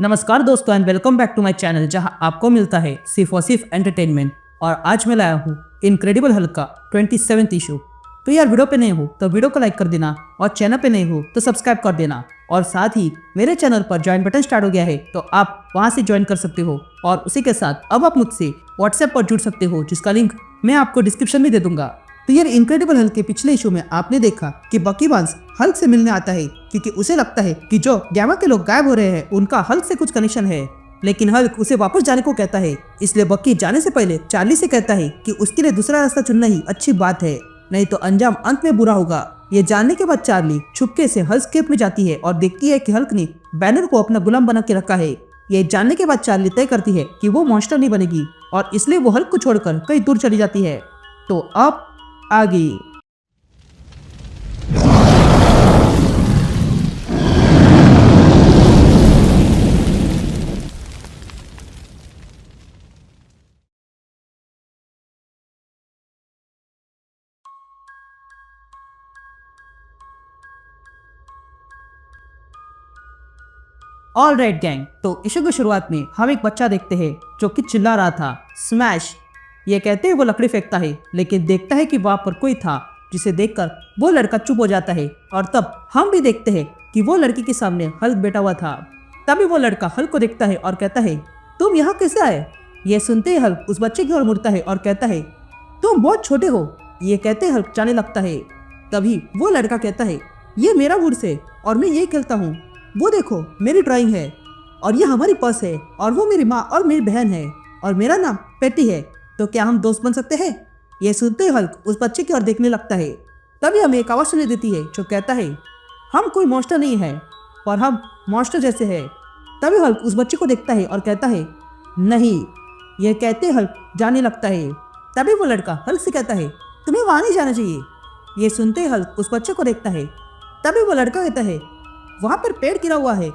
नमस्कार दोस्तों and welcome back to my channel जहां आपको मिलता है सिर्फ और सिर्फ एंटरटेनमेंट। और आज मैं लाया हूँ इनक्रेडिबल हल्क का 27th इशू। तो यार वीडियो पे नए हो तो वीडियो को लाइक कर देना और चैनल पे नए हो तो सब्सक्राइब कर देना। और साथ ही मेरे चैनल पर ज्वाइन बटन स्टार्ट हो गया है तो आप वहां से ज्वाइन कर सकते हो। और उसी के साथ अब आप मुझसे व्हाट्सएप पर जुड़ सकते हो जिसका लिंक मैं आपको डिस्क्रिप्शन में दे दूंगा। तो यार इनक्रेडिबल हल्क के पिछले इशू में आपने देखा कि बकी बार्न्स हल्क से मिलने आता है क्योंकि उसे लगता है कि जो गैमा के लोग गायब हो रहे हैं उनका हल्क से कुछ कनेक्शन है। लेकिन हल्क उसे वापस जाने को कहता है, इसलिए बकी जाने से पहले चार्ली से कहता है कि उसके लिए दूसरा रास्ता चुनना ही अच्छी बात है, नहीं तो अंजाम अंत में बुरा होगा। ये जानने के बाद चार्ली छुपके से हल्क केव में जाती है और देखती है कि हल्क ने बैनर को अपना गुलाम बना के रखा है। ये जानने के बाद चार्ली तय करती है कि वो मॉन्स्टर नहीं बनेगी और इसलिए वो हल्क को छोड़कर कहीं दूर चली जाती है। तो अब आगे ऑल राइट गैंग, तो इशू की शुरुआत में हम एक बच्चा देखते हैं जो कि चिल्ला रहा था स्मैश। ये कहते हैं वो लकड़ी फेंकता है लेकिन देखता है कि वहां पर कोई था जिसे देखकर वो लड़का चुप हो जाता है। और तब हम भी देखते हैं कि वो लड़की के सामने हल्क बैठा हुआ था। तभी वो लड़का हल्क को देखता है और कहता है तुम यहाँ कैसे आए। ये सुनते ही हल्क उस बच्चे की ओर मुड़ता है और कहता है तुम बहुत छोटे हो। ये कहते हल्क जाने लगता है। तभी वो लड़का कहता है ये मेरा वुड्स है और मैं ये खेलता हूँ। वो देखो मेरी ड्राइंग है और ये हमारी पर्स है और वो मेरी माँ और मेरी बहन है और मेरा नाम पेटी है। तो क्या हम दोस्त बन सकते हैं। ये सुनते ही हल्क उस बच्चे की ओर देखने लगता है। तभी हमें एक आवाज़ सुनाई देती है जो कहता है हम कोई मॉन्स्टर नहीं है पर हम मॉन्स्टर जैसे है। तभी हल्क उस बच्चे को देखता है और कहता है नहीं। यह कहते हल्क जाने लगता है। तभी वो लड़का हल्क से कहता है तुम्हें वहाँ नहीं जाना चाहिए। ये सुनते ही हल्क उस बच्चे को देखता है। तभी वो लड़का कहता है वहाँ पर पेड़ गिरा हुआ है,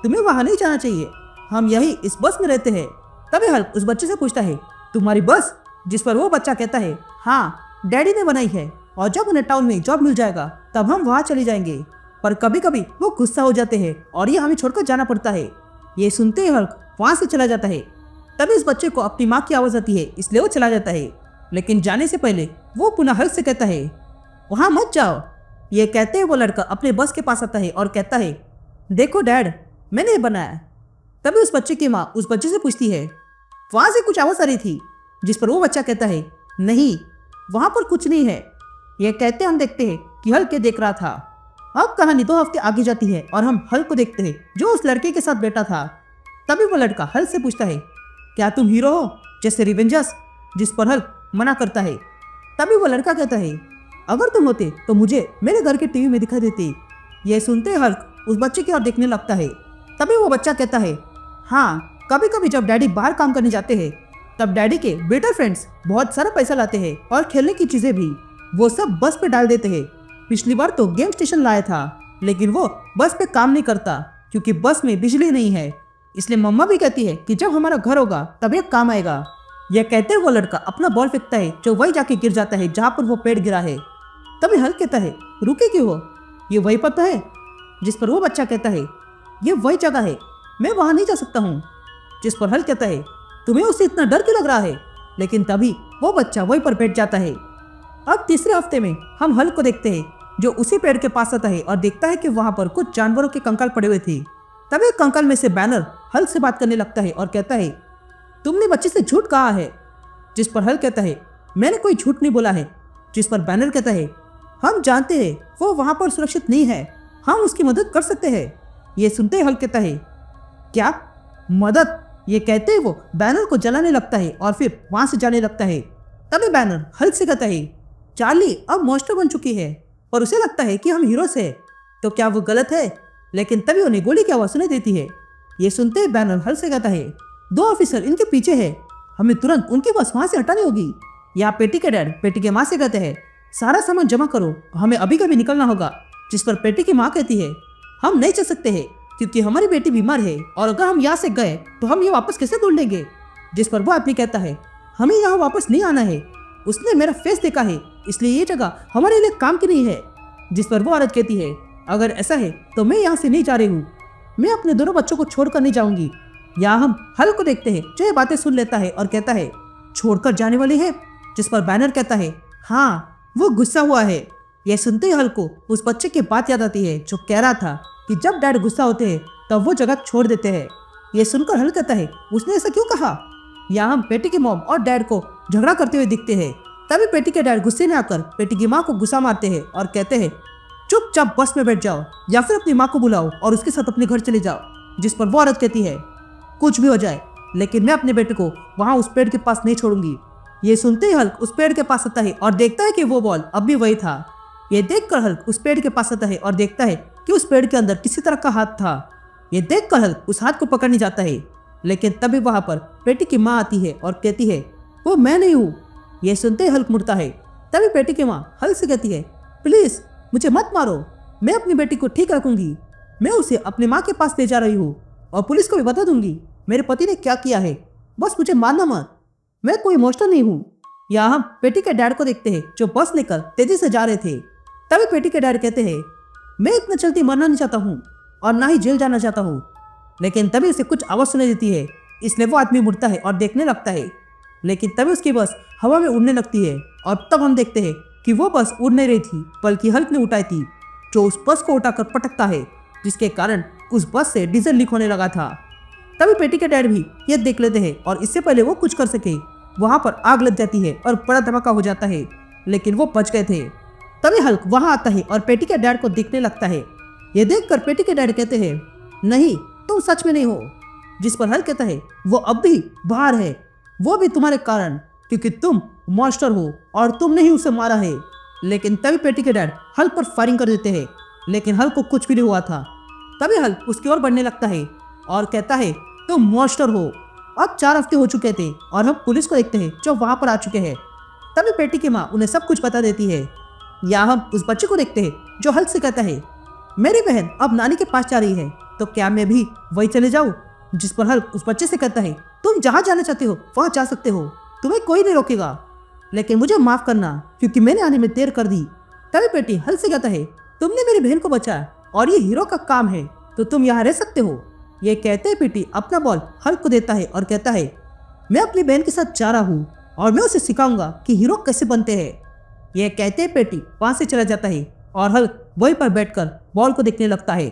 तुम्हें वहाँ नहीं जाना चाहिए, हम यही इस बस में रहते हैं। तभी हल्क उस बच्चे से पूछता है तुम्हारी बस। जिस पर वो बच्चा कहता है हाँ डैडी ने बनाई है और जब उन्हें टाउन में जॉब मिल जाएगा तब हम वहाँ चले जाएंगे। पर कभी कभी वो गुस्सा हो जाते हैं और ये हमें छोड़कर जाना पड़ता है। ये सुनते ही हल्क वहाँ से चला जाता है। तभी इस बच्चे को अपनी माँ की आवाज़ आती है इसलिए वो चला जाता है। लेकिन जाने से पहले वो पुनः हल्क से कहता है वहाँ मत जाओ। ये कहते हैं वो लड़का अपने बस के पास आता है और कहता है देखो डैड मैंने ये बनाया। तभी उस बच्चे की माँ उस बच्चे से पूछती है वहाँ से कुछ आवाज़ आ रही थी। जिस पर वो बच्चा कहता है नहीं वहाँ पर कुछ नहीं है। ये कहते हम देखते हैं कि हल्क देख रहा था। अब कहानी 2 हफ्ते आगे जाती है और हम हल्क को देखते हैं जो उस लड़के के साथ बैठा था। तभी वो लड़का हल्क से पूछता है क्या तुम हीरो हो जैसे रिवेंजर्स। जिस पर हल्क मना करता है। तभी वो लड़का कहता है अगर तुम होते तो मुझे मेरे घर के टीवी में दिखा देते। यह सुनते हल्क उस बच्चे की ओर देखने लगता है। तभी वो बच्चा कहता है हाँ कभी कभी जब डैडी बाहर काम करने जाते हैं तब डैडी के बेटर फ्रेंड्स बहुत सारा पैसा लाते हैं और खेलने की चीज़ें भी वो सब बस पे डाल देते हैं। पिछली बार तो गेम स्टेशन लाया था लेकिन वो बस पे काम नहीं करता क्योंकि बस में बिजली नहीं है। इसलिए मम्मा भी कहती है कि जब हमारा घर होगा तब ये काम आएगा। यह कहते वो लड़का अपना बॉल फेंकता है जो वही जाके गिर जाता है जहाँ पर वो पेड़ गिरा है। तभी हल्क कहता है रुके क्यों हो, ये वही पता है। जिस पर वो बच्चा कहता है ये वही जगह है, मैं वहाँ नहीं जा सकता हूँ। जिस पर हल्क कहता है तुम्हें उससे इतना डर क्यों लग रहा है। लेकिन तभी वो बच्चा वहीं पर बैठ जाता है। अब तीसरे हफ्ते में हम हल्क को देखते हैं जो उसी पेड़ के पास आता है और देखता है कि वहाँ पर कुछ जानवरों के कंकाल पड़े हुए थे। तभी एक कंकाल में से बैनर हल्क से बात करने लगता है और कहता है तुमने बच्चे से झूठ कहा है। जिस पर हल्क कहता है मैंने कोई झूठ नहीं बोला है। जिस पर बैनर कहता है हम जानते हैं वो वहाँ पर सुरक्षित नहीं है, हम उसकी मदद कर सकते हैं। ये सुनते ही हल्क कहता है क्या मदद। ये कहते ही वो बैनर को जलाने लगता है और फिर वहाँ से जाने लगता है। तभी बैनर हल्क से कहता है चार्ली अब मॉन्स्टर बन चुकी है और उसे लगता है कि हम हीरोज हैं, तो क्या वो गलत है। लेकिन तभी उन्हें गोली की आवाज़ सुनाई देती है। ये सुनते ही बैनर हल्क से कहता है 2 ऑफिसर इनके पीछे है, हमें तुरंत उनकी बस वहाँ से हटानी होगी। यहाँ पेटी के डैड पेटी के माँ से कहते हैं सारा सामान जमा करो, हमें अभी कभी निकलना होगा। जिस पर पेटी की माँ कहती है हम नहीं चल सकते हैं क्योंकि हमारी बेटी बीमार है और अगर हम यहाँ से गए तो हम ये वापस कैसे ढूंढ लेंगे। जिस पर वो आदमी कहता है हमें यहाँ वापस नहीं आना है, उसने मेरा फेस देखा है इसलिए ये जगह हमारे लिए काम की नहीं है। जिस पर वो औरत कहती है अगर ऐसा है तो मैं यहाँ से नहीं जा रही हूँ, मैं अपने दोनों बच्चों को छोड़कर नहीं जाऊंगी। यहाँ हम हल्क को देखते हैं जो ये बातें सुन लेता है और कहता है, छोड़कर जाने वाली है? जिस पर बैनर कहता है, हाँ वो गुस्सा हुआ है। यह सुनते ही हल्क को उस बच्चे की बात याद आती है जो कह रहा था कि जब डैड गुस्सा होते हैं तब वो जगह छोड़ देते हैं। यह सुनकर हल्क कहता है, उसने ऐसा क्यों कहा? यहाँ हम पेटी की मॉम और डैड को झगड़ा करते हुए दिखते हैं। तभी पेटी के डैड गुस्से में आकर पेटी की माँ को गुस्सा मारते हैं और कहते हैं, चुपचाप बस में बैठ जाओ या फिर अपनी माँ को बुलाओ और उसके साथ अपने घर चले जाओ। जिस पर वो औरत कहती है, कुछ भी हो जाए लेकिन मैं अपने बेटे को वहाँ उस पेड़ के पास नहीं छोड़ूंगी। ये सुनते ही हल्क उस पेड़ के पास आता है और देखता है कि वो बॉल अब भी वही था। ये देखकर हल्क उस पेड़ के पास आता है और देखता है कि उस पेड़ के अंदर किसी तरह का हाथ था। ये देखकर हल्क उस हाथ को पकड़ने जाता है, लेकिन तभी वहां पर पेटी की माँ आती है और कहती है, वो मैं नहीं हूँ। ये सुनते ही हल्क मुड़ता है। तभी पेटी की माँ हल्क से कहती है, प्लीज मुझे मत मारो, मैं अपनी बेटी को ठीक रखूंगी। मैं उसे अपनी माँ के पास ले जा रही हूँ और पुलिस को भी बता दूंगी मेरे पति ने क्या किया है। बस मुझे मारना मत, मैं कोई इमोशनल नहीं हूँ। यहाँ हम पेटी के डैड को देखते हैं जो बस लेकर तेजी से जा रहे थे। तभी पेटी के डैड कहते हैं, मैं इतना जल्दी मरना नहीं चाहता हूँ और ना ही जेल जाना चाहता हूँ। लेकिन तभी उसे कुछ आवाज सुनाई देती है, इसलिए वो आदमी मुड़ता है और देखने लगता है। लेकिन तभी उसकी बस हवा में उड़ने लगती है और तब हम देखते हैं कि वो बस उड़ नहीं रही थी बल्कि हल्क ने उठाई थी, जो उस बस को उठाकर पटकता है, जिसके कारण उस बस से डीजल लीक होने लगा था। तभी पेटी के डैड भी ये देख लेते हैं और इससे पहले वो कुछ कर सके वहां पर आग लग जाती है और बड़ा धमाका हो जाता है, लेकिन वो बच गए थे। तभी हल्क वहां आता है और पेटी के डैड को दिखने लगता है। ये देखकर पेटी के डैड कहते हैं, नहीं तुम सच में नहीं हो। जिस पर हल्क कहता है, वो अब भी बाहर है, वो भी तुम्हारे कारण, क्योंकि तुम मॉन्स्टर हो और तुमने ही उसे मारा है। लेकिन तभी पेटी के डैड हल्क पर फायरिंग कर देते हैं, लेकिन हल्क को कुछ भी नहीं हुआ था। तभी हल्क उसकी ओर बढ़ने लगता है और कहता है, तुम मॉन्स्टर हो। अब 4 हफ्ते हो चुके थे और हम पुलिस को देखते हैं जो वहां पर आ चुके हैं। तभी पेटी की माँ उन्हें सब कुछ बता देती है। या हम उस बच्चे को देखते हैं जो हल्क से कहता है, मेरी बहन अब नानी के पास जा रही है, तो क्या मैं भी वही चले जाऊँ? जिस पर हल्क उस बच्चे से कहता है, तुम जहाँ जाना चाहते हो वहाँ जा सकते हो, तुम्हें कोई नहीं रोकेगा, लेकिन मुझे माफ करना क्योंकि मैंने आने में देर कर दी। तभी पेटी हल्क से कहता है, तुमने मेरी बहन को बचाया और ये हीरो का काम है, तो तुम यहाँ रह सकते हो। ये कहते ही पेटी अपना बॉल हल्क को देता है और कहता है, मैं अपनी बहन के साथ जा रहा हूँ और मैं उसे सिखाऊंगा कि हीरो कैसे बनते हैं। यह कहते ही पेटी वहां से चला जाता है और हल्क वहीं पर बैठकर बॉल को देखने लगता है।